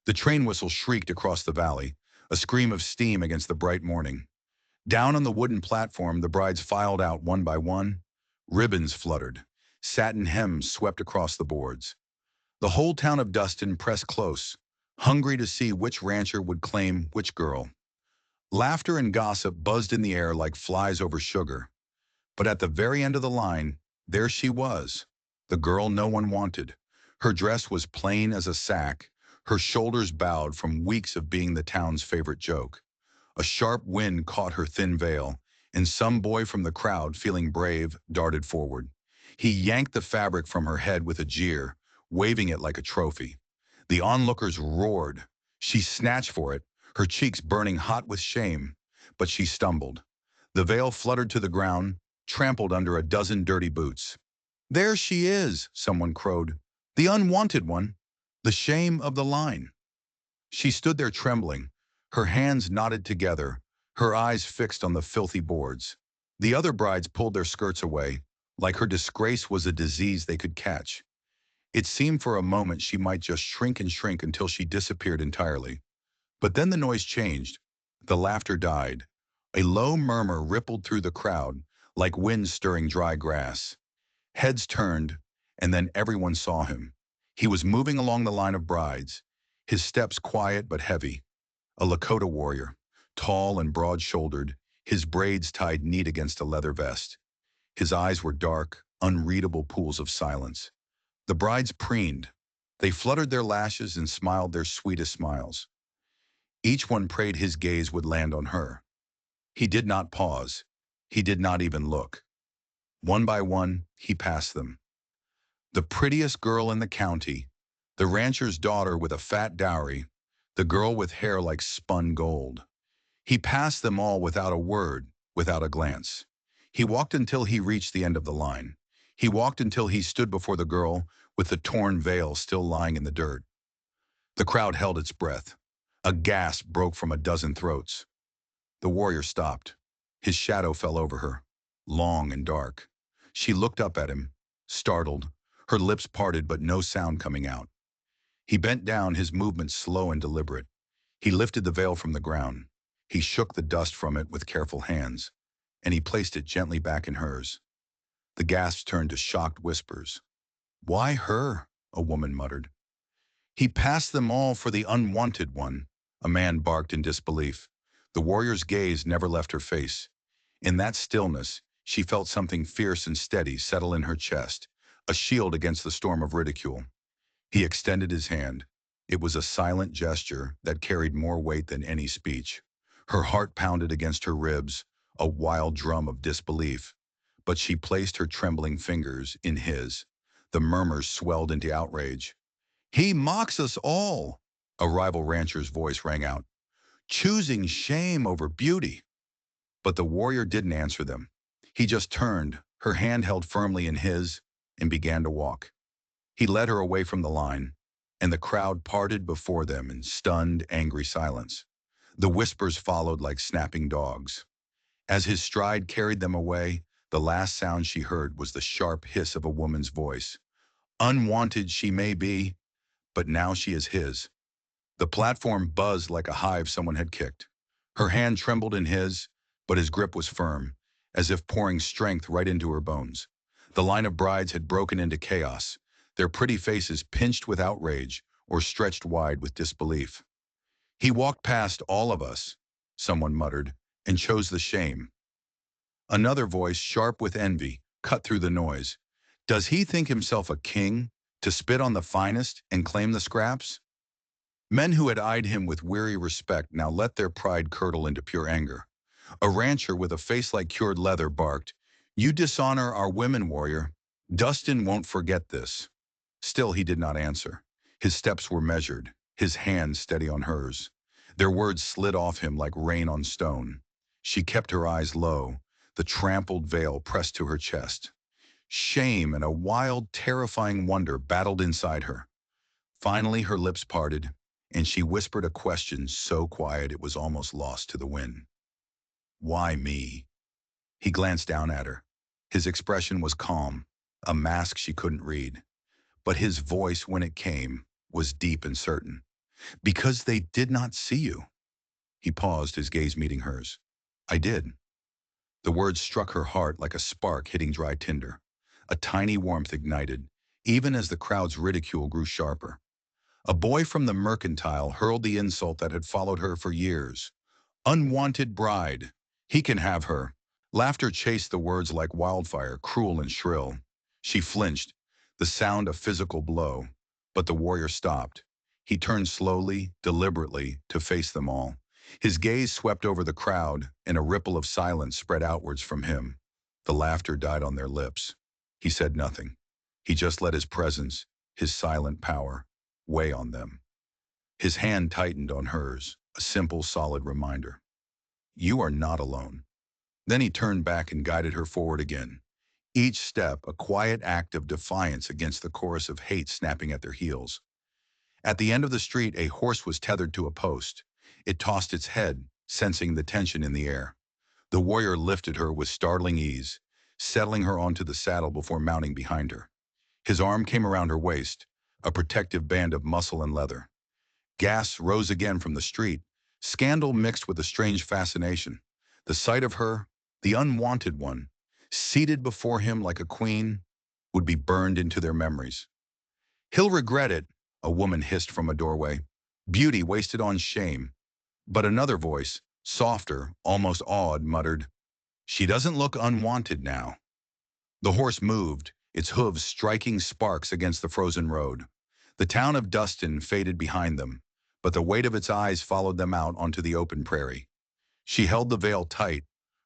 The train whistle shrieked across the valley, a scream of steam against the bright morning. Down on the wooden platform, the brides filed out one by one. Ribbons fluttered. Satin hems swept across the boards. The whole town of Dustin pressed close, hungry to see which rancher would claim which girl. Laughter and gossip buzzed in the air like flies over sugar. But at the very end of the line, there she was, the girl no one wanted. Her dress was plain as a sack, her shoulders bowed from weeks of being the town's favorite joke. A sharp wind caught her thin veil, and some boy from the crowd, feeling brave, darted forward. He yanked the fabric from her head with a jeer, waving it like a trophy. The onlookers roared. She snatched for it, her cheeks burning hot with shame, but she stumbled. The veil fluttered to the ground, trampled under a dozen dirty boots. "There she is," someone crowed. "The unwanted one. The shame of the line." She stood there trembling, her hands knotted together, her eyes fixed on the filthy boards. The other brides pulled their skirts away, like her disgrace was a disease they could catch. It seemed for a moment she might just shrink and shrink until she disappeared entirely. But then the noise changed. The laughter died. A low murmur rippled through the crowd, like wind stirring dry grass. Heads turned, and then everyone saw him. He was moving along the line of brides, his steps quiet but heavy. A Lakota warrior, tall and broad-shouldered, his braids tied neat against a leather vest. His eyes were dark, unreadable pools of silence. The brides preened. They fluttered their lashes and smiled their sweetest smiles. Each one prayed his gaze would land on her. He did not pause. He did not even look. One by one, he passed them. The prettiest girl in the county, the rancher's daughter with a fat dowry, the girl with hair like spun gold. He passed them all without a word, without a glance. He walked until he reached the end of the line. He walked until he stood before the girl with the torn veil still lying in the dirt. The crowd held its breath. A gasp broke from a dozen throats. The warrior stopped. His shadow fell over her, long and dark. She looked up at him, startled, her lips parted but no sound coming out. He bent down, his movements slow and deliberate. He lifted the veil from the ground. He shook the dust from it with careful hands, and he placed it gently back in hers. The gasps turned to shocked whispers. "Why her?" a woman muttered. "He passed them all for the unwanted one," a man barked in disbelief. The warrior's gaze never left her face. In that stillness, she felt something fierce and steady settle in her chest, a shield against the storm of ridicule. He extended his hand. It was a silent gesture that carried more weight than any speech. Her heart pounded against her ribs, a wild drum of disbelief. But she placed her trembling fingers in his. The murmurs swelled into outrage. "He mocks us all," a rival rancher's voice rang out, "choosing shame over beauty." But the warrior didn't answer them. He just turned, her hand held firmly in his, and began to walk. He led her away from the line, and the crowd parted before them in stunned, angry silence. The whispers followed like snapping dogs. As his stride carried them away, the last sound she heard was the sharp hiss of a woman's voice. "Unwanted she may be, but now she is his." The platform buzzed like a hive someone had kicked. Her hand trembled in his, but his grip was firm, as if pouring strength right into her bones. The line of brides had broken into chaos, their pretty faces pinched with outrage or stretched wide with disbelief. "He walked past all of us," someone muttered, "and chose the shame." Another voice, sharp with envy, cut through the noise. "Does he think himself a king, to spit on the finest and claim the scraps?" Men who had eyed him with weary respect now let their pride curdle into pure anger. A rancher with a face like cured leather barked, "You dishonor our women, warrior. Dustin won't forget this." Still he did not answer. His steps were measured, his hand steady on hers. Their words slid off him like rain on stone. She kept her eyes low, the trampled veil pressed to her chest. Shame and a wild, terrifying wonder battled inside her. Finally her lips parted, and she whispered a question so quiet it was almost lost to the wind. "Why me?" He glanced down at her. His expression was calm, a mask she couldn't read. But his voice, when it came, was deep and certain. Because they did not see you. He paused, his gaze meeting hers. I did. The words struck her heart like a spark hitting dry tinder. A tiny warmth ignited, even as the crowd's ridicule grew sharper. A boy from the mercantile hurled the insult that had followed her for years. Unwanted bride. He can have her. Laughter chased the words like wildfire, cruel and shrill. She flinched, the sound a physical blow. But the warrior stopped. He turned slowly, deliberately, to face them all. His gaze swept over the crowd, and a ripple of silence spread outwards from him. The laughter died on their lips. He said nothing. He just let his presence, his silent power, weigh on them. His hand tightened on hers, a simple, solid reminder. You are not alone. Then he turned back and guided her forward again. Each step a quiet act of defiance against the chorus of hate snapping at their heels. At the end of the street, a horse was tethered to a post. It tossed its head, sensing the tension in the air. The warrior lifted her with startling ease, settling her onto the saddle before mounting behind her. His arm came around her waist, a protective band of muscle and leather. Gas rose again from the street, scandal mixed with a strange fascination. The sight of her, the unwanted one, seated before him like a queen, would be burned into their memories. He'll regret it, a woman hissed from a doorway. Beauty wasted on shame. But another voice, softer, almost awed, muttered, She doesn't look unwanted now. The horse moved, its hooves striking sparks against the frozen road. The town of Dustin faded behind them, but the weight of its eyes followed them out onto the open prairie. She held the veil tight,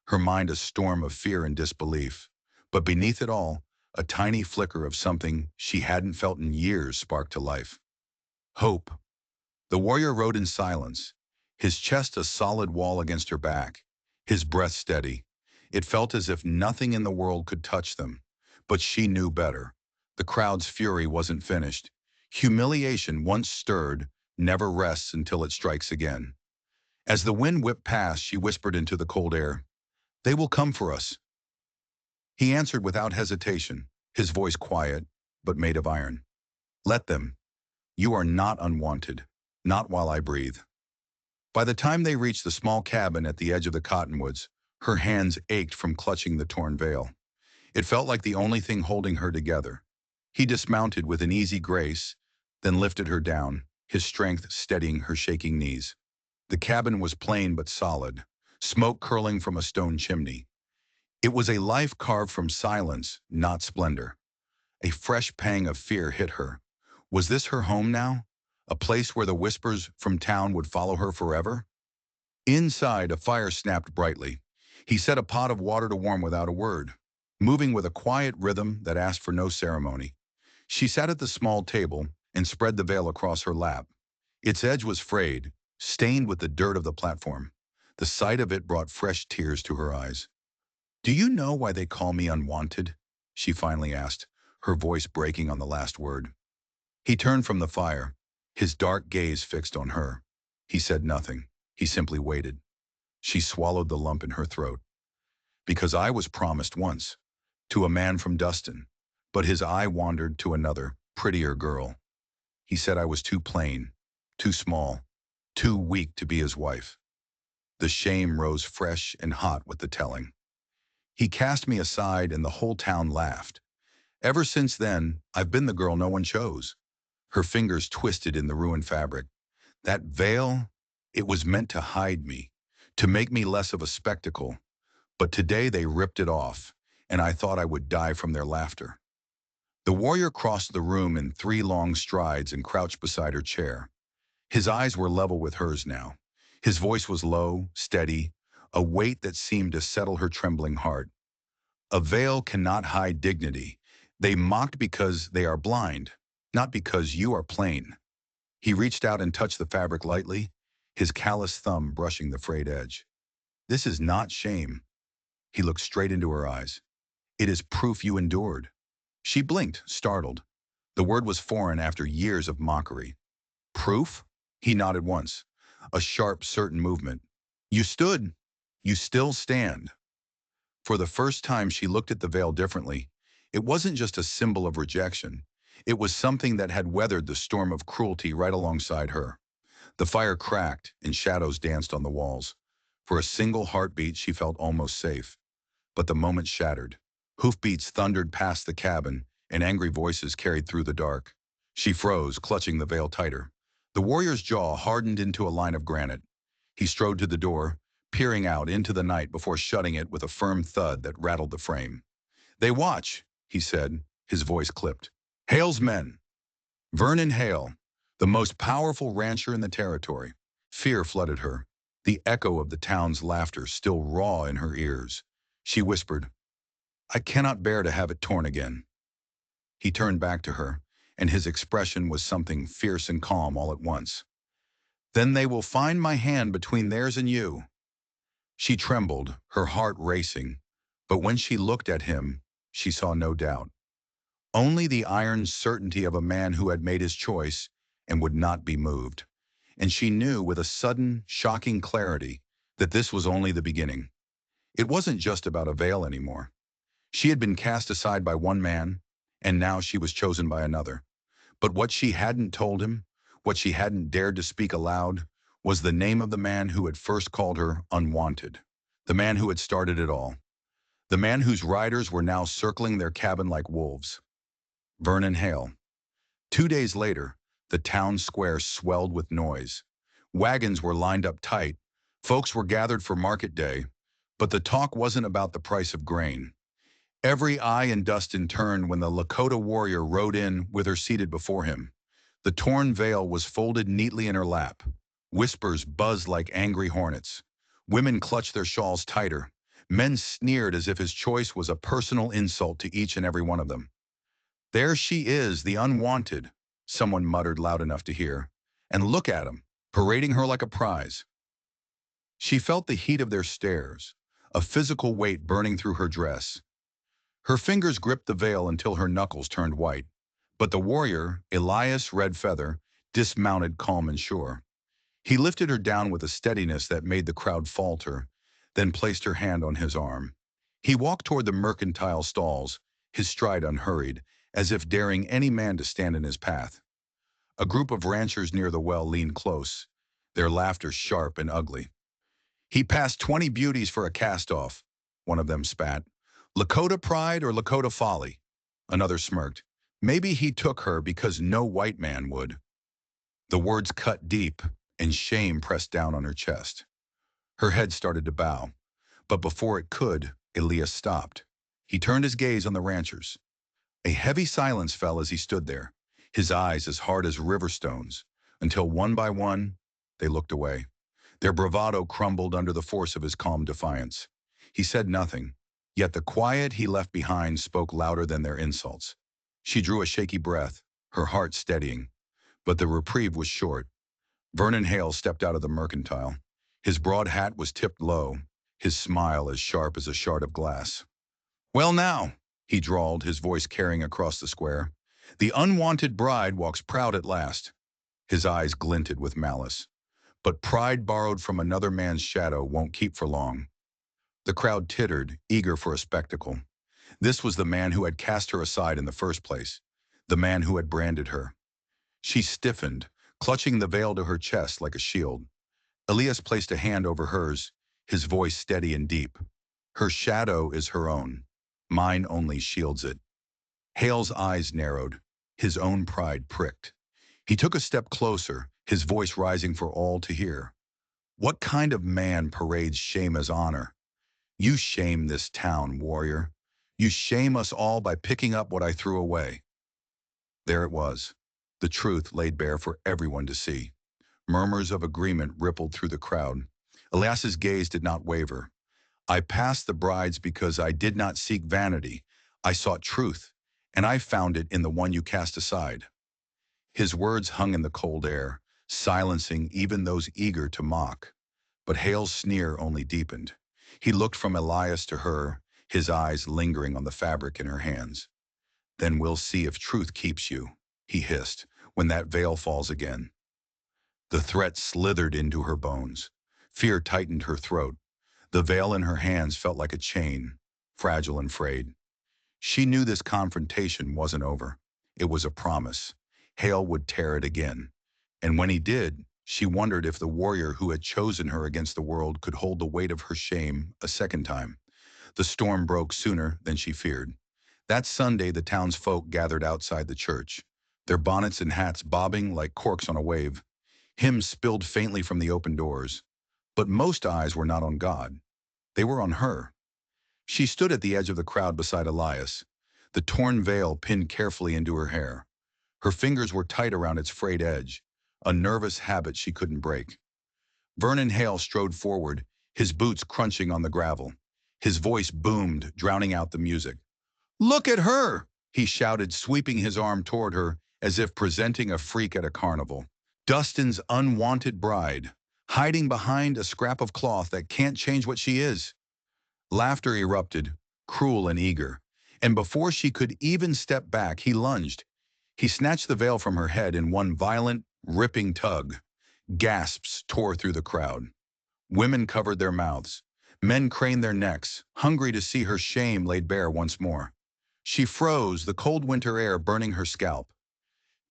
her mind a storm of fear and disbelief. But beneath it all, a tiny flicker of something she hadn't felt in years sparked to life. Hope. The warrior rode in silence, his chest a solid wall against her back, his breath steady. It felt as if nothing in the world could touch them. But she knew better. The crowd's fury wasn't finished. Humiliation, once stirred, never rests until it strikes again. As the wind whipped past, she whispered into the cold air, They will come for us. He answered without hesitation, his voice quiet, but made of iron. Let them. You are not unwanted, not while I breathe. By the time they reached the small cabin at the edge of the cottonwoods, her hands ached from clutching the torn veil. It felt like the only thing holding her together. He dismounted with an easy grace, then lifted her down, his strength steadying her shaking knees. The cabin was plain but solid, smoke curling from a stone chimney. It was a life carved from silence, not splendor. A fresh pang of fear hit her. Was this her home now? A place where the whispers from town would follow her forever? Inside, a fire snapped brightly. He set a pot of water to warm without a word, moving with a quiet rhythm that asked for no ceremony. She sat at the small table and spread the veil across her lap. Its edge was frayed, stained with the dirt of the platform. The sight of it brought fresh tears to her eyes. Do you know why they call me unwanted? She finally asked, her voice breaking on the last word. He turned from the fire, his dark gaze fixed on her. He said nothing. He simply waited. She swallowed the lump in her throat. Because I was promised once, to a man from Dustin, but his eye wandered to another, prettier girl. He said I was too plain, too small, too weak to be his wife. The shame rose fresh and hot with the telling. He cast me aside and the whole town laughed. Ever since then, I've been the girl no one chose. Her fingers twisted in the ruined fabric. That veil, it was meant to hide me, to make me less of a spectacle. But today they ripped it off, and I thought I would die from their laughter. The warrior crossed the room in 3 long strides and crouched beside her chair. His eyes were level with hers now. His voice was low, steady, a weight that seemed to settle her trembling heart. A veil cannot hide dignity. They mocked because they are blind, not because you are plain. He reached out and touched the fabric lightly, his callous thumb brushing the frayed edge. This is not shame. He looked straight into her eyes. It is proof you endured. She blinked, startled. The word was foreign after years of mockery. Proof? He nodded once. A sharp, certain movement. You stood. You still stand. For the first time, she looked at the veil differently. It wasn't just a symbol of rejection. It was something that had weathered the storm of cruelty right alongside her. The fire cracked and shadows danced on the walls. For a single heartbeat, she felt almost safe. But the moment shattered. Hoofbeats thundered past the cabin, and angry voices carried through the dark. She froze, clutching the veil tighter. The warrior's jaw hardened into a line of granite. He strode to the door, peering out into the night before shutting it with a firm thud that rattled the frame. "They watch," he said, his voice clipped. "Hale's men." Vernon Hale, the most powerful rancher in the territory. Fear flooded her, the echo of the town's laughter still raw in her ears. She whispered, "I cannot bear to have it torn again." He turned back to her, and his expression was something fierce and calm all at once. "Then they will find my hand between theirs and you." She trembled, her heart racing, but when she looked at him, she saw no doubt. Only the iron certainty of a man who had made his choice and would not be moved. And she knew with a sudden, shocking clarity that this was only the beginning. It wasn't just about a veil anymore. She had been cast aside by one man, and now she was chosen by another. But what she hadn't told him, what she hadn't dared to speak aloud, was the name of the man who had first called her unwanted. The man who had started it all. The man whose riders were now circling their cabin like wolves. Vernon Hale. 2 days later, the town square swelled with noise. Wagons were lined up tight. Folks were gathered for market day. But the talk wasn't about the price of grain. Every eye in Dustin turned when the Lakota warrior rode in with her seated before him. The torn veil was folded neatly in her lap. Whispers buzzed like angry hornets. Women clutched their shawls tighter. Men sneered as if his choice was a personal insult to each and every one of them. "There she is, the unwanted," someone muttered loud enough to hear. "And look at him, parading her like a prize." She felt the heat of their stares, a physical weight burning through her dress. Her fingers gripped the veil until her knuckles turned white. But the warrior, Elias Red Feather, dismounted calm and sure. He lifted her down with a steadiness that made the crowd falter, then placed her hand on his arm. He walked toward the mercantile stalls, his stride unhurried, as if daring any man to stand in his path. A group of ranchers near the well leaned close, their laughter sharp and ugly. "He passed 20 beauties for a cast-off," one of them spat. "Lakota pride or Lakota folly?" Another smirked. "Maybe he took her because no white man would." The words cut deep, and shame pressed down on her chest. Her head started to bow, but before it could, Elias stopped. He turned his gaze on the ranchers. A heavy silence fell as he stood there, his eyes as hard as river stones, until one by one, they looked away. Their bravado crumbled under the force of his calm defiance. He said nothing, yet the quiet he left behind spoke louder than their insults. She drew a shaky breath, her heart steadying. But the reprieve was short. Vernon Hale stepped out of the mercantile. His broad hat was tipped low, his smile as sharp as a shard of glass. "Well now," he drawled, his voice carrying across the square, "the unwanted bride walks proud at last." His eyes glinted with malice. But pride borrowed from another man's shadow won't keep for long. The crowd tittered, eager for a spectacle. This was the man who had cast her aside in the first place, the man who had branded her. She stiffened, clutching the veil to her chest like a shield. Elias placed a hand over hers, his voice steady and deep. "Her shadow is her own. Mine only shields it." Hale's eyes narrowed, his own pride pricked. He took a step closer, his voice rising for all to hear. "What kind of man parades shame as honor? You shame this town, warrior. You shame us all by picking up what I threw away." There it was, the truth laid bare for everyone to see. Murmurs of agreement rippled through the crowd. Elias's gaze did not waver. "I passed the brides because I did not seek vanity. I sought truth, and I found it in the one you cast aside." His words hung in the cold air, silencing even those eager to mock. But Hale's sneer only deepened. He looked from Elias to her, his eyes lingering on the fabric in her hands. "Then we'll see if truth keeps you," he hissed, "when that veil falls again." The threat slithered into her bones. Fear tightened her throat. The veil in her hands felt like a chain, fragile and frayed. She knew this confrontation wasn't over. It was a promise. Hale would tear it again. And when he did, She wondered if the warrior who had chosen her against the world could hold the weight of her shame a second time. The storm broke sooner than she feared. That Sunday, the townsfolk gathered outside the church, their bonnets and hats bobbing like corks on a wave. Hymns spilled faintly from the open doors. But most eyes were not on God. They were on her. She stood at the edge of the crowd beside Elias, the torn veil pinned carefully into her hair. Her fingers were tight around its frayed edge, a nervous habit she couldn't break. Vernon Hale strode forward, his boots crunching on the gravel. His voice boomed, drowning out the music. "Look at her!" he shouted, sweeping his arm toward her as if presenting a freak at a carnival. Dustin's unwanted bride, hiding behind a scrap of cloth that can't change what she is. Laughter erupted, cruel and eager, and before she could even step back, he lunged. He snatched the veil from her head in one violent, ripping tug. Gasps tore through the crowd. Women covered their mouths. Men craned their necks, hungry to see her shame laid bare once more. She froze, the cold winter air burning her scalp.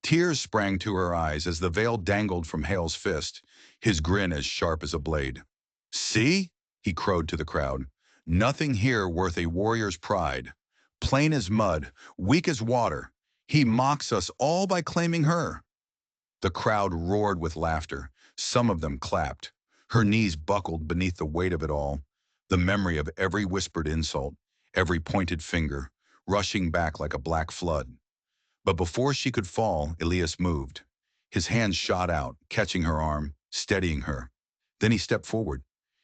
Tears sprang to her eyes as the veil dangled from Hale's fist, his grin as sharp as a blade. "See?" he crowed to the crowd. "Nothing here worth a warrior's pride. Plain as mud, weak as water. He mocks us all by claiming her." The crowd roared with laughter. Some of them clapped. Her knees buckled beneath the weight of it all, the memory of every whispered insult, every pointed finger, rushing back like a black flood. But before she could fall, Elias moved. His hand shot out, catching her arm, steadying her. Then he stepped forward.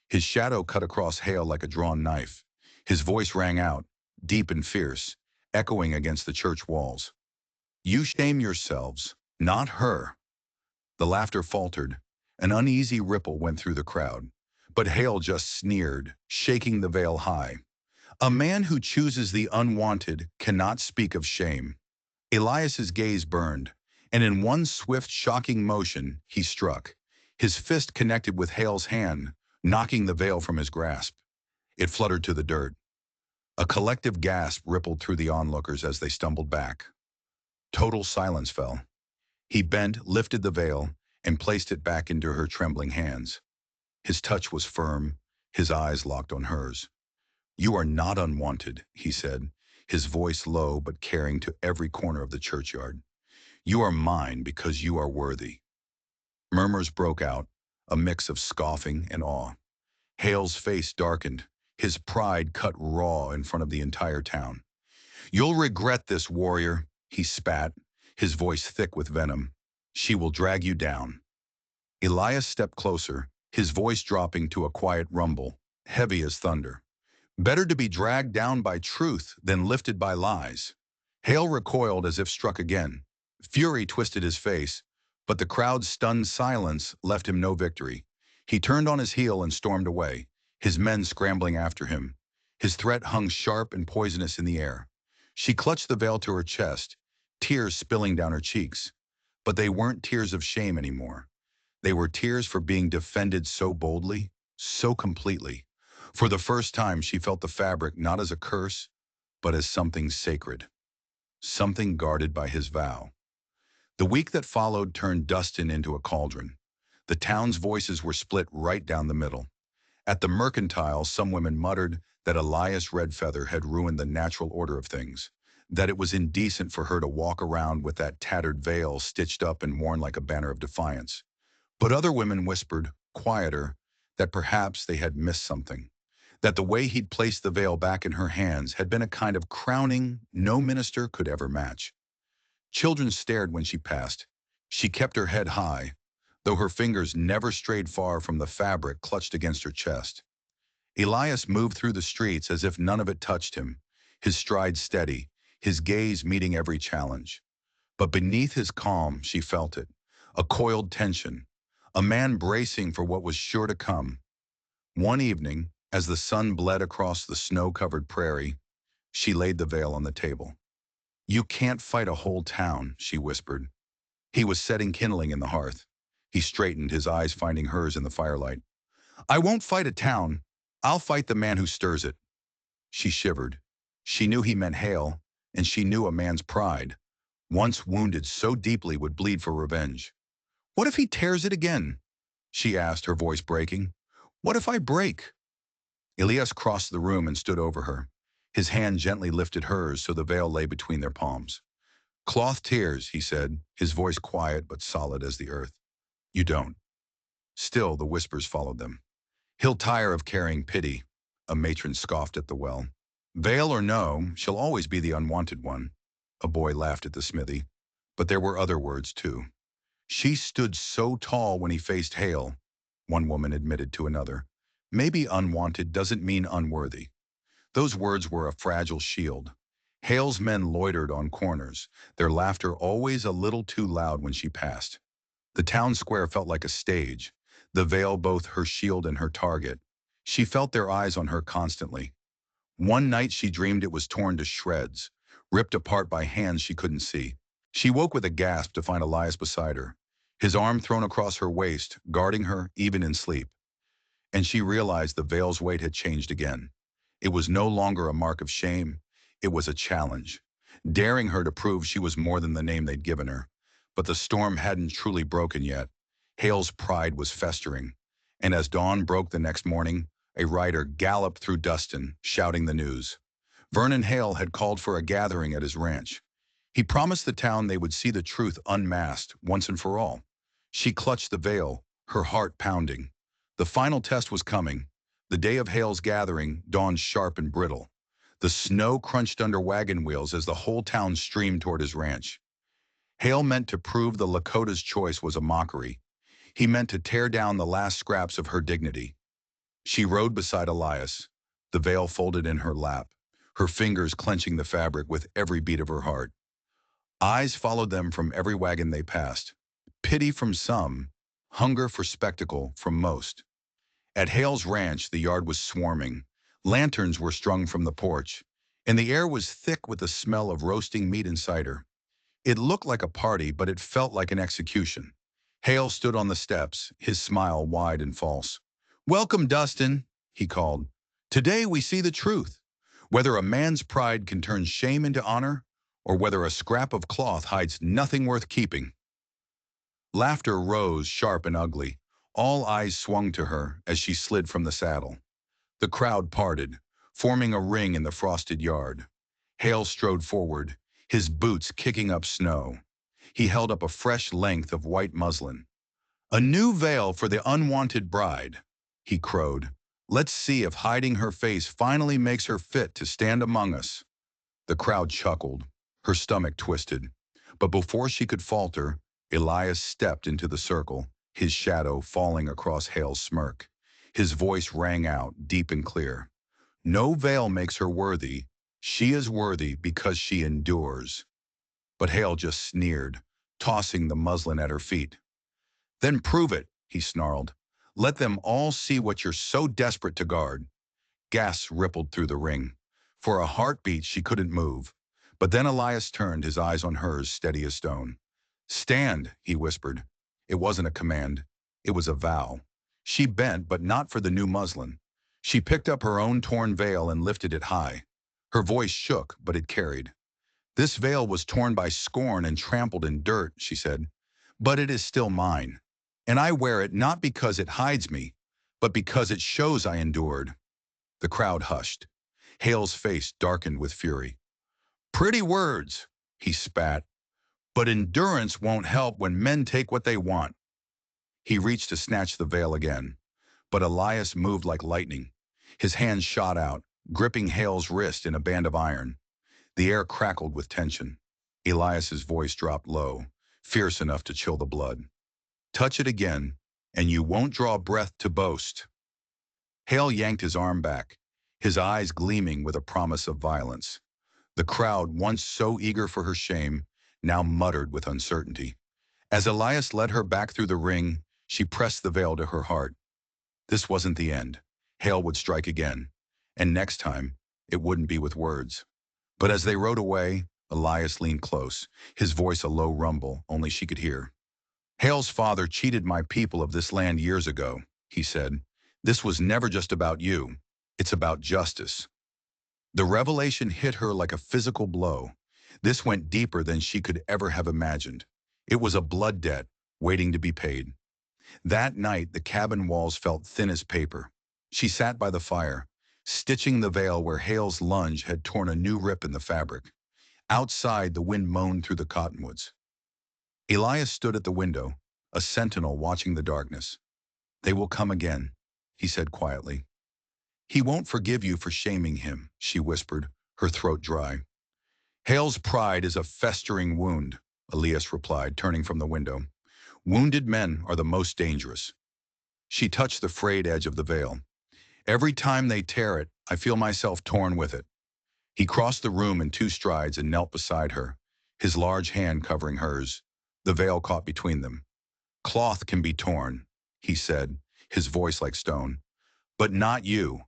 His shadow cut across Hale like a drawn knife. His voice rang out, deep and fierce, echoing against the church walls. "You shame yourselves, not her." The laughter faltered. An uneasy ripple went through the crowd. But Hale just sneered, shaking the veil high. "A man who chooses the unwanted cannot speak of shame." Elias's gaze burned, and in one swift, shocking motion, he struck. His fist connected with Hale's hand, knocking the veil from his grasp. It fluttered to the dirt. A collective gasp rippled through the onlookers as they stumbled back. Total silence fell. He bent, lifted the veil, and placed it back into her trembling hands. His touch was firm, his eyes locked on hers. "You are not unwanted," he said, his voice low but carrying to every corner of the churchyard. "You are mine because you are worthy." Murmurs broke out, a mix of scoffing and awe. Hale's face darkened, his pride cut raw in front of the entire town. "You'll regret this, warrior," he spat, his voice thick with venom. "She will drag you down." Elias stepped closer, his voice dropping to a quiet rumble, heavy as thunder. "Better to be dragged down by truth than lifted by lies." Hale recoiled as if struck again. Fury twisted his face, but the crowd's stunned silence left him no victory. He turned on his heel and stormed away, his men scrambling after him. His threat hung sharp and poisonous in the air. She clutched the veil to her chest, tears spilling down her cheeks. But they weren't tears of shame anymore. They were tears for being defended so boldly, so completely. For the first time, she felt the fabric not as a curse, but as something sacred, something guarded by his vow. The week that followed turned Dustin into a cauldron. The town's voices were split right down the middle. At the mercantile, some women muttered that Elias Redfeather had ruined the natural order of things, that it was indecent for her to walk around with that tattered veil stitched up and worn like a banner of defiance. But other women whispered, quieter, that perhaps they had missed something, that the way he'd placed the veil back in her hands had been a kind of crowning no minister could ever match. Children stared when she passed. She kept her head high, though her fingers never strayed far from the fabric clutched against her chest. Elias moved through the streets as if none of it touched him, his stride steady, his gaze meeting every challenge. But beneath his calm, she felt it, a coiled tension, a man bracing for what was sure to come. One evening, as the sun bled across the snow-covered prairie, she laid the veil on the table. "You can't fight a whole town," she whispered. He was setting kindling in the hearth. He straightened, his eyes finding hers in the firelight. "I won't fight a town. I'll fight the man who stirs it." She shivered. She knew he meant Hale, and she knew a man's pride, once wounded so deeply, would bleed for revenge. What if he tears it again? She asked, her voice breaking. What if I break? Elias crossed the room and stood over her. His hand gently lifted hers so the veil lay between their palms. Cloth tears, he said, his voice quiet but solid as the earth. You don't. Still, the whispers followed them. He'll tire of carrying pity, a matron scoffed at the well. Veil or no, she'll always be the unwanted one. A boy laughed at the smithy. But there were other words, too. She stood so tall when he faced Hale, one woman admitted to another. Maybe unwanted doesn't mean unworthy. Those words were a fragile shield. Hale's men loitered on corners, their laughter always a little too loud when she passed. The town square felt like a stage, the veil both her shield and her target. She felt their eyes on her constantly. One night she dreamed it was torn to shreds, ripped apart by hands she couldn't see. She woke with a gasp to find Elias beside her, his arm thrown across her waist, guarding her even in sleep. And she realized the veil's weight had changed again. It was no longer a mark of shame, it was a challenge, daring her to prove she was more than the name they'd given her. But the storm hadn't truly broken yet. Hale's pride was festering. And as dawn broke the next morning, a rider galloped through Dustin, shouting the news. Vernon Hale had called for a gathering at his ranch. He promised the town they would see the truth unmasked once and for all. She clutched the veil, her heart pounding. The final test was coming. The day of Hale's gathering dawned sharp and brittle. The snow crunched under wagon wheels as the whole town streamed toward his ranch. Hale meant to prove the Lakota's choice was a mockery. He meant to tear down the last scraps of her dignity. She rode beside Elias, the veil folded in her lap, her fingers clenching the fabric with every beat of her heart. Eyes followed them from every wagon they passed. Pity from some, hunger for spectacle from most. At Hale's ranch, the yard was swarming. Lanterns were strung from the porch, and the air was thick with the smell of roasting meat and cider. It looked like a party, but it felt like an execution. Hale stood on the steps, his smile wide and false. "Welcome, Dustin," he called. "Today we see the truth. Whether a man's pride can turn shame into honor, or whether a scrap of cloth hides nothing worth keeping." Laughter rose sharp and ugly. All eyes swung to her as she slid from the saddle. The crowd parted, forming a ring in the frosted yard. Hale strode forward, his boots kicking up snow. He held up a fresh length of white muslin. "A new veil for the unwanted bride," he crowed. "Let's see if hiding her face finally makes her fit to stand among us." The crowd chuckled, her stomach twisted. But before she could falter, Elias stepped into the circle, his shadow falling across Hale's smirk. His voice rang out, deep and clear. "No veil makes her worthy. She is worthy because she endures." But Hale just sneered, tossing the muslin at her feet. "Then prove it," he snarled. "Let them all see what you're so desperate to guard." Gasps rippled through the ring. For a heartbeat, she couldn't move. But then Elias turned, his eyes on hers, steady as stone. "Stand," he whispered. It wasn't a command. It was a vow. She bent, but not for the new muslin. She picked up her own torn veil and lifted it high. Her voice shook, but it carried. "This veil was torn by scorn and trampled in dirt," she said. "But it is still mine. And I wear it not because it hides me, but because it shows I endured." The crowd hushed. Hale's face darkened with fury. "Pretty words," he spat. "But endurance won't help when men take what they want." He reached to snatch the veil again. But Elias moved like lightning. His hand shot out, gripping Hale's wrist in a band of iron. The air crackled with tension. Elias's voice dropped low, fierce enough to chill the blood. "Touch it again, and you won't draw breath to boast." Hale yanked his arm back, his eyes gleaming with a promise of violence. The crowd, once so eager for her shame, now muttered with uncertainty. As Elias led her back through the ring, she pressed the veil to her heart. This wasn't the end. Hale would strike again, and next time, it wouldn't be with words. But as they rode away, Elias leaned close, his voice a low rumble only she could hear. "Hale's father cheated my people of this land years ago," he said. "This was never just about you. It's about justice." The revelation hit her like a physical blow. This went deeper than she could ever have imagined. It was a blood debt, waiting to be paid. That night, the cabin walls felt thin as paper. She sat by the fire, stitching the veil where Hale's lunge had torn a new rip in the fabric. Outside, the wind moaned through the cottonwoods. Elias stood at the window, a sentinel watching the darkness. "They will come again," he said quietly. "He won't forgive you for shaming him," she whispered, her throat dry. "Hale's pride is a festering wound," Elias replied, turning from the window. "Wounded men are the most dangerous." She touched the frayed edge of the veil. "Every time they tear it, I feel myself torn with it." He crossed the room in 2 strides and knelt beside her, his large hand covering hers. The veil caught between them. "Cloth can be torn," he said, his voice like stone. "But not you.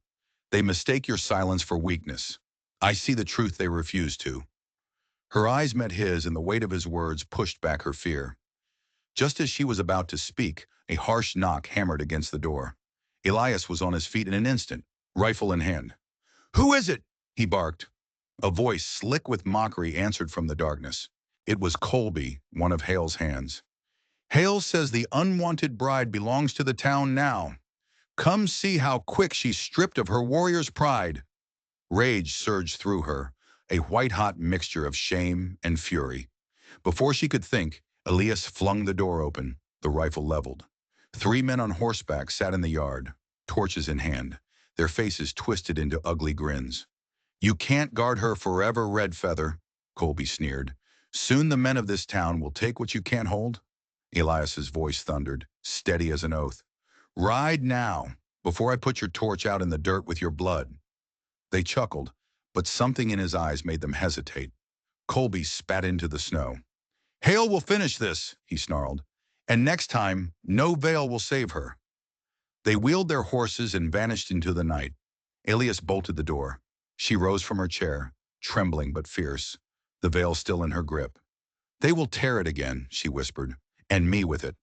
They mistake your silence for weakness. I see the truth they refuse to." Her eyes met his, and the weight of his words pushed back her fear. Just as she was about to speak, a harsh knock hammered against the door. Elias was on his feet in an instant, rifle in hand. "Who is it?" he barked. A voice, slick with mockery, answered from the darkness. It was Colby, one of Hale's hands. "Hale says the unwanted bride belongs to the town now. Come see how quick she's stripped of her warrior's pride." Rage surged through her, a white-hot mixture of shame and fury. Before she could think, Elias flung the door open, the rifle leveled. 3 men on horseback sat in the yard, torches in hand, their faces twisted into ugly grins. "You can't guard her forever, Red Feather," Colby sneered. "Soon the men of this town will take what you can't hold." Elias's voice thundered, steady as an oath. "Ride now, before I put your torch out in the dirt with your blood." They chuckled, but something in his eyes made them hesitate. Colby spat into the snow. "Hale will finish this," he snarled. "And next time, no veil will save her." They wheeled their horses and vanished into the night. Elias bolted the door. She rose from her chair, trembling but fierce, the veil still in her grip. "They will tear it again," she whispered, "and me with it."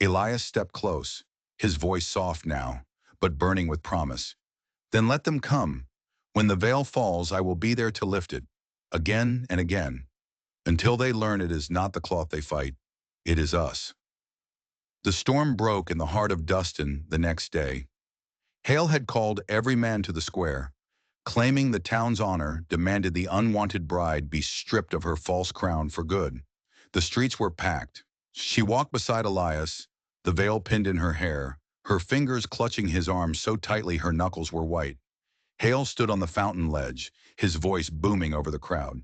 Elias stepped close, his voice soft now, but burning with promise. "Then let them come. When the veil falls, I will be there to lift it, again and again, until they learn it is not the cloth they fight, it is us." The storm broke in the heart of Dustin the next day. Hale had called every man to the square, claiming the town's honor demanded the unwanted bride be stripped of her false crown for good. The streets were packed. She walked beside Elias, the veil pinned in her hair, her fingers clutching his arm so tightly her knuckles were white. Hale stood on the fountain ledge, his voice booming over the crowd.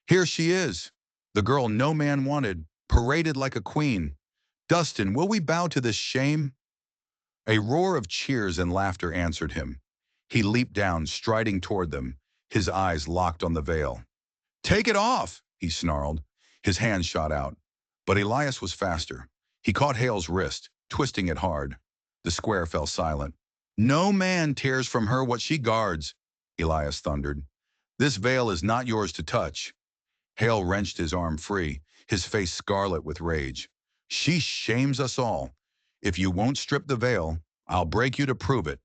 "Here she is, the girl no man wanted, paraded like a queen. Dustin, will we bow to this shame?" A roar of cheers and laughter answered him. He leaped down, striding toward them, his eyes locked on the veil. "Take it off," he snarled. His hand shot out. But Elias was faster. He caught Hale's wrist, twisting it hard. The square fell silent. "No man tears from her what she guards," Elias thundered. "This veil is not yours to touch." Hale wrenched his arm free, his face scarlet with rage. "She shames us all. If you won't strip the veil, I'll break you to prove it."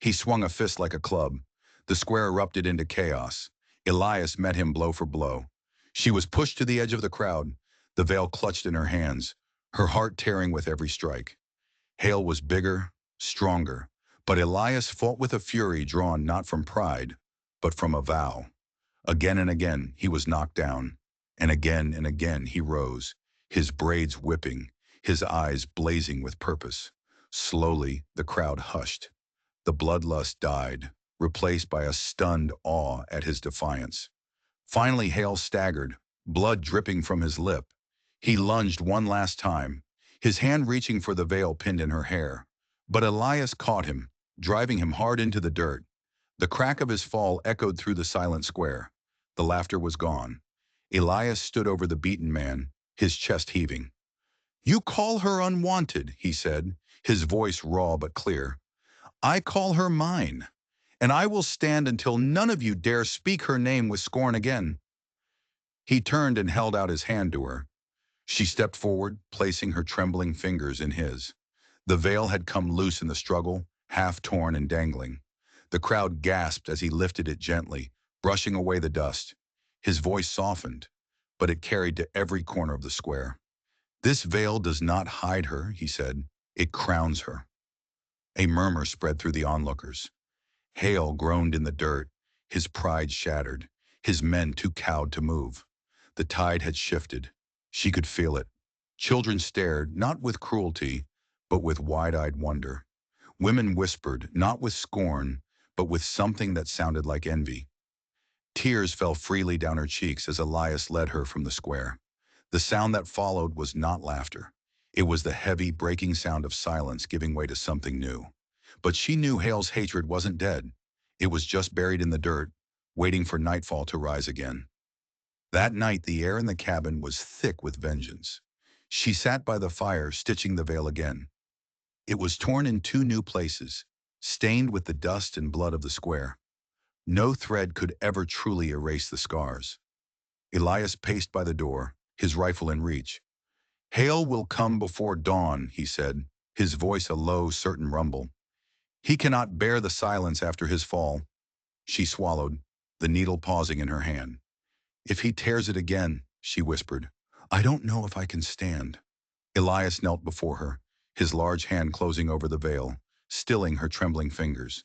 He swung a fist like a club. The square erupted into chaos. Elias met him blow for blow. She was pushed to the edge of the crowd, the veil clutched in her hands, her heart tearing with every strike. Hale was bigger, stronger, but Elias fought with a fury drawn not from pride, but from a vow. Again and again he was knocked down, and again he rose, his braids whipping, his eyes blazing with purpose. Slowly the crowd hushed. The bloodlust died, replaced by a stunned awe at his defiance. Finally Hale staggered, blood dripping from his lip. He lunged one last time, his hand reaching for the veil pinned in her hair. But Elias caught him, driving him hard into the dirt. The crack of his fall echoed through the silent square. The laughter was gone. Elias stood over the beaten man, his chest heaving. "You call her unwanted," he said, his voice raw but clear. "I call her mine, and I will stand until none of you dare speak her name with scorn again." He turned and held out his hand to her. She stepped forward, placing her trembling fingers in his. The veil had come loose in the struggle, half torn and dangling. The crowd gasped as he lifted it gently, brushing away the dust. His voice softened, but it carried to every corner of the square. This veil does not hide her, he said. It crowns her. A murmur spread through the onlookers. Hale groaned in the dirt, his pride shattered, his men too cowed to move. The tide had shifted. She could feel it. Children stared, not with cruelty, but with wide-eyed wonder. Women whispered, not with scorn, but with something that sounded like envy. Tears fell freely down her cheeks as Elias led her from the square. The sound that followed was not laughter. It was the heavy, breaking sound of silence giving way to something new. But she knew Hale's hatred wasn't dead. It was just buried in the dirt, waiting for nightfall to rise again. That night, the air in the cabin was thick with vengeance. She sat by the fire, stitching the veil again. It was torn in two new places, stained with the dust and blood of the square. No thread could ever truly erase the scars. Elias paced by the door, his rifle in reach. "Hale will come before dawn," he said, his voice a low, certain rumble. "He cannot bear the silence after his fall." She swallowed, the needle pausing in her hand. "If he tears it again," she whispered, "I don't know if I can stand." Elias knelt before her, his large hand closing over the veil, stilling her trembling fingers.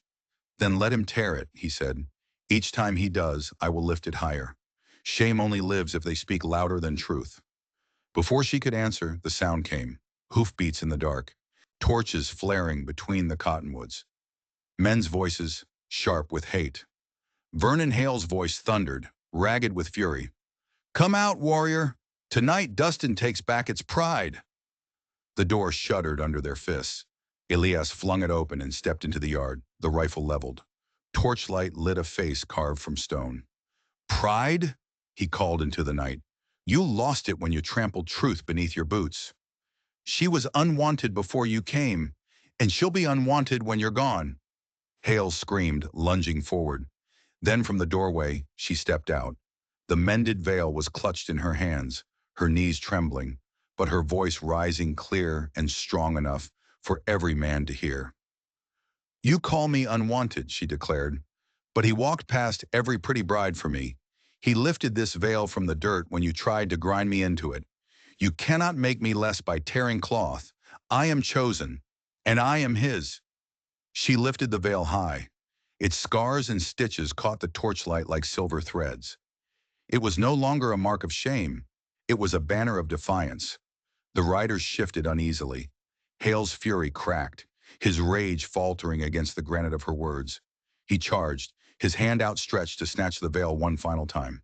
"Then let him tear it," he said. "Each time he does, I will lift it higher. Shame only lives if they speak louder than truth." Before she could answer, the sound came. Hoofbeats in the dark, torches flaring between the cottonwoods. Men's voices, sharp with hate. Vernon Hale's voice thundered, ragged with fury. "Come out, warrior! Tonight Dustin takes back its pride!" The door shuddered under their fists. Elias flung it open and stepped into the yard, the rifle leveled. Torchlight lit a face carved from stone. "Pride?" he called into the night. "You lost it when you trampled truth beneath your boots. She was unwanted before you came, and she'll be unwanted when you're gone." Hale screamed, lunging forward. Then from the doorway, she stepped out. The mended veil was clutched in her hands, her knees trembling, but her voice rising clear and strong enough for every man to hear. "You call me unwanted," she declared, "but he walked past every pretty bride for me. He lifted this veil from the dirt when you tried to grind me into it. You cannot make me less by tearing cloth. I am chosen, and I am his." She lifted the veil high. Its scars and stitches caught the torchlight like silver threads. It was no longer a mark of shame. It was a banner of defiance. The riders shifted uneasily. Hale's fury cracked, his rage faltering against the granite of her words. He charged, his hand outstretched to snatch the veil one final time.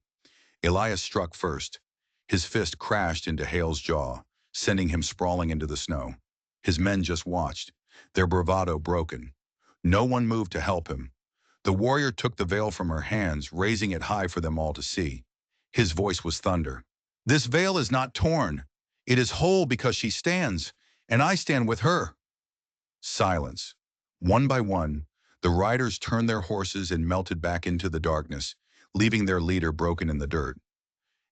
Elias struck first. His fist crashed into Hale's jaw, sending him sprawling into the snow. His men just watched, their bravado broken. No one moved to help him. The warrior took the veil from her hands, raising it high for them all to see. His voice was thunder. "This veil is not torn. It is whole because she stands, and I stand with her." Silence. One by one, the riders turned their horses and melted back into the darkness, leaving their leader broken in the dirt.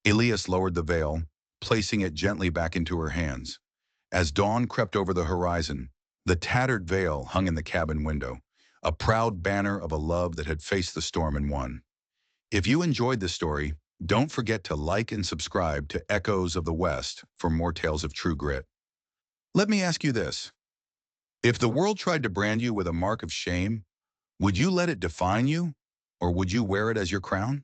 Elias lowered the veil, placing it gently back into her hands. As dawn crept over the horizon, the tattered veil hung in the cabin window, a proud banner of a love that had faced the storm and won. If you enjoyed this story, don't forget to like and subscribe to Echoes of the West for more tales of true grit. Let me ask you this. If the world tried to brand you with a mark of shame, would you let it define you, or would you wear it as your crown?